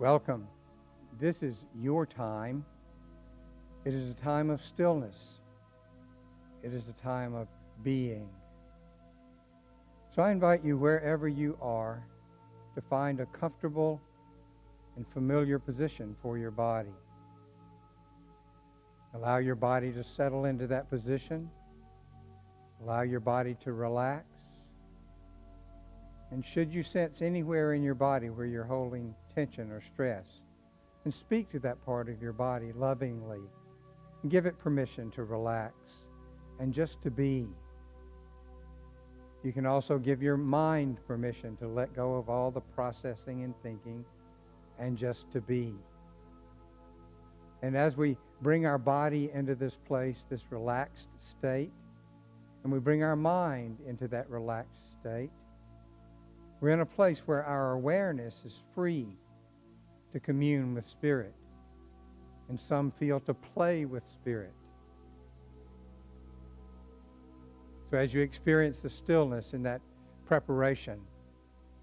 Welcome. This is your time. It is a time of stillness. It is a time of being. So I invite you, wherever you are, to find a comfortable and familiar position for your body. Allow your body to settle into that position. Allow your body to relax. And should you sense anywhere in your body where you're holding tension or stress, and speak to that part of your body lovingly. And give it permission to relax and just to be. You can also give your mind permission to let go of all the processing and thinking and just to be. And as we bring our body into this place, this relaxed state, and we bring our mind into that relaxed state, we're in a place where our awareness is free to commune with Spirit. And some feel to play with Spirit. So as you experience the stillness in that preparation,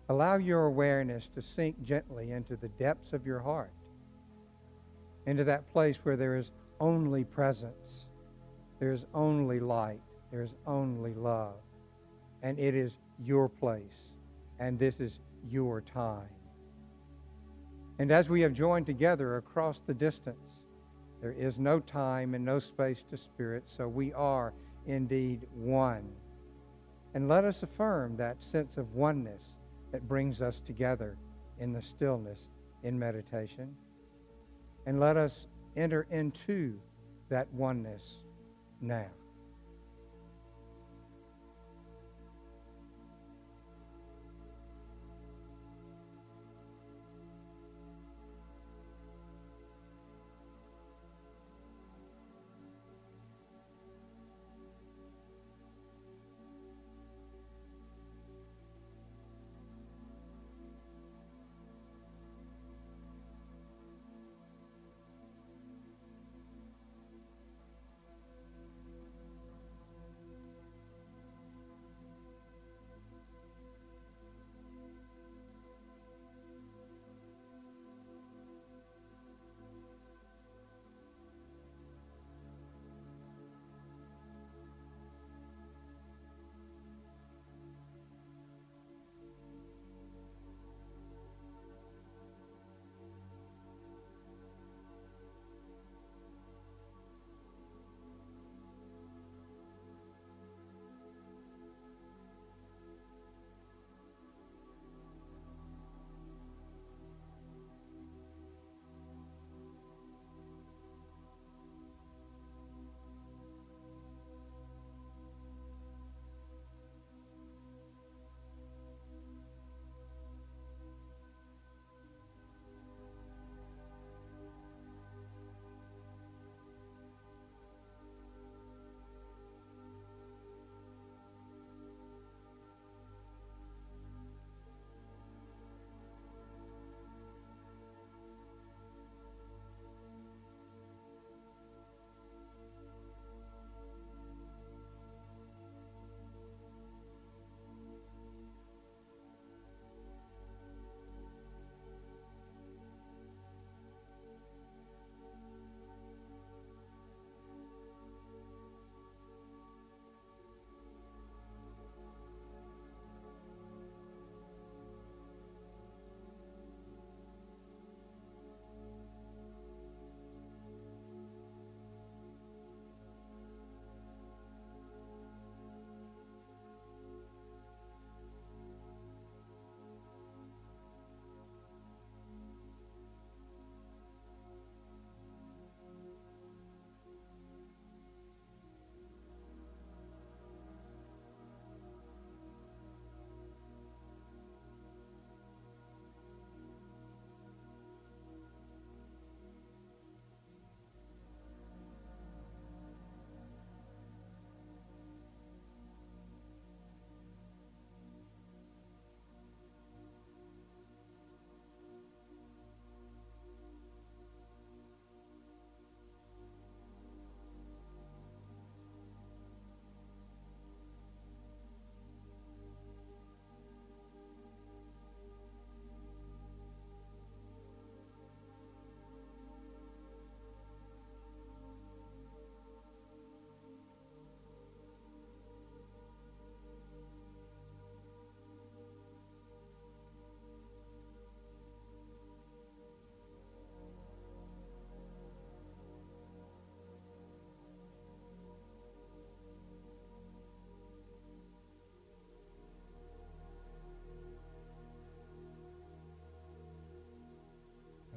allow your awareness to sink gently into the depths of your heart, into that place where there is only presence, there is only light, there is only love, and it is your place, and this is your time. And as we have joined together across the distance, there is no time and no space to Spirit, so we are indeed one. And let us affirm that sense of oneness that brings us together in the stillness in meditation. And let us enter into that oneness now.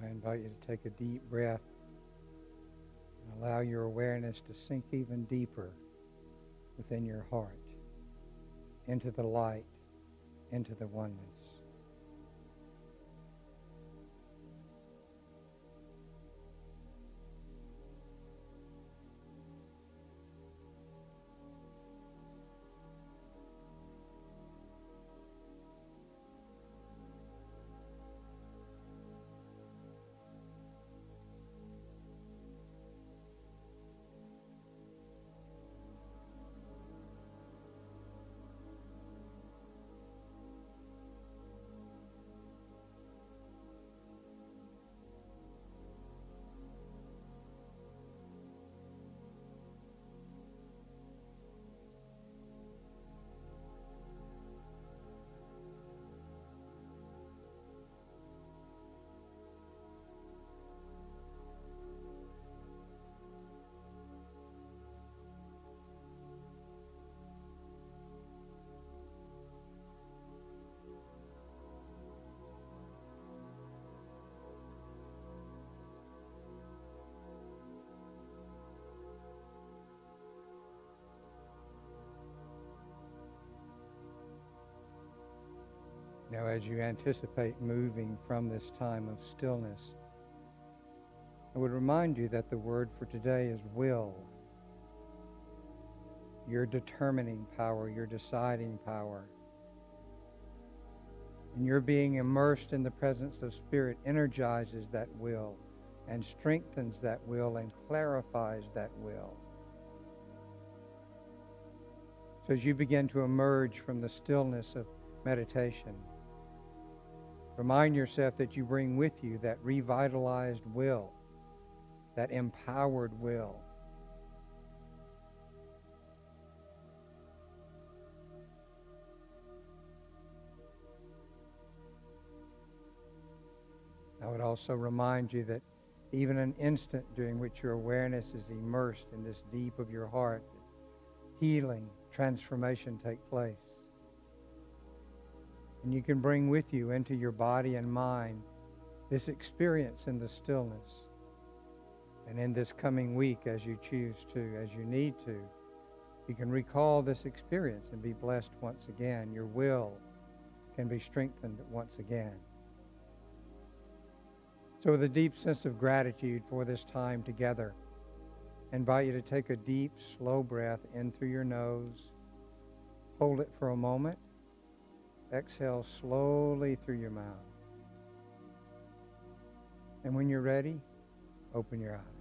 I invite you to take a deep breath and allow your awareness to sink even deeper within your heart, into the light, into the oneness. Now, as you anticipate moving from this time of stillness, I would remind you that the word for today is will. Your determining power, your deciding power. And your being immersed in the presence of Spirit energizes that will and strengthens that will and clarifies that will. So as you begin to emerge from the stillness of meditation, remind yourself that you bring with you that revitalized will, that empowered will. I would also remind you that even an instant during which your awareness is immersed in this deep of your heart, healing, transformation take place. And you can bring with you into your body and mind this experience in the stillness. And in this coming week, as you choose to, as you need to, you can recall this experience and be blessed once again. Your will can be strengthened once again. So with a deep sense of gratitude for this time together, I invite you to take a deep, slow breath in through your nose. Hold it for a moment. Exhale slowly through your mouth. And when you're ready, open your eyes.